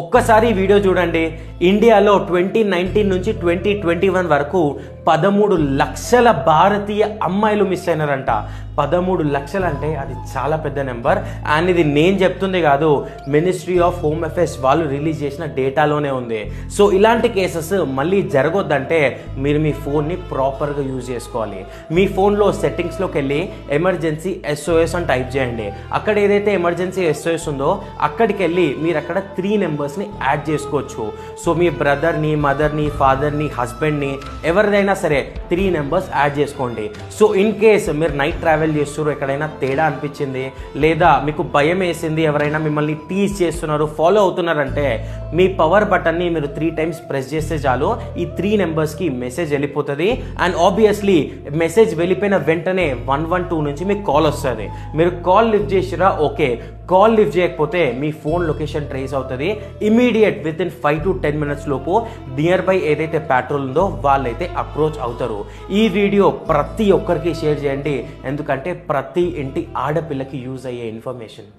ఒక్కసారి వీడియో చూడండి. ఇండియాలో 2019 నుంచి 2021 వరకు 13 లక్షల భారతీయ అమ్మాయిలు మిస్ అయినారంట. 13 లక్షలు అంటే అది చాలా పెద్ద నెంబర్. అండ్ ఇది నేను చెప్తుంది కాదు, మినిస్ట్రీ ఆఫ్ హోమ్ అఫేర్స్ వాళ్ళు రిలీజ్ చేసిన డేటాలోనే ఉంది. సో ఇలాంటి కేసెస్ మళ్ళీ జరగొద్దంటే మీరు మీ ఫోన్ని ప్రాపర్గా యూజ్ చేసుకోవాలి. మీ ఫోన్లో సెట్టింగ్స్లోకి వెళ్ళి ఎమర్జెన్సీ SOS అని టైప్ చేయండి. అక్కడ ఏదైతే ఎమర్జెన్సీ SOS ఉందో అక్కడికి వెళ్ళి మీరు అక్కడ 3 నెంబర్స్ని యాడ్ చేసుకోవచ్చు. సో మీ బ్రదర్ని, మదర్ని, ఫాదర్ని, హస్బెండ్ని, ఎవరిదైనా సరే 3 నెంబర్స్ యాడ్ చేసుకోండి. సో ఇన్ కేస్ మీరు నైట్ ట్రావెల్ చేస్తున్నారు, ఎక్కడైనా తేడా అనిపించింది లేదా మీకు భయం వేసింది, ఎవరైనా మిమ్మల్ని టీజ్ చేస్తున్నారు, ఫాలో అవుతున్నారంటే మీ పవర్ బటన్ని మీరు 3 టైమ్స్ ప్రెస్ చేస్తే చాలు ఈ 3 నెంబర్స్కి మెసేజ్ వెళ్ళిపోతుంది. అండ్ ఆబ్వియస్లీ మెసేజ్ వెళ్ళిపోయిన వెంటనే 112 నుంచి మీకు కాల్ వస్తుంది. మీరు కాల్ లిఫ్ట్ చేసిరా, ఓకే. కాల్ లిఫ్ట్ చేయకపోతే మీ ఫోన్ లొకేషన్ ట్రేస్ అవుతుంది. Immediate with in 5 to 10 minutes లోపు నియర్ బై ఏదైతే పెట్రోల్ ఉందో వాళ్ళైతే అప్రోచ్ అవుతారు. ఈ వీడియో ప్రతి ఒక్కరికి షేర్ చేయండి, ఎందుకంటే ప్రతి ఇంటి ఆడపిల్లకి యూజ్ అయ్యే ఇన్ఫర్మేషన్.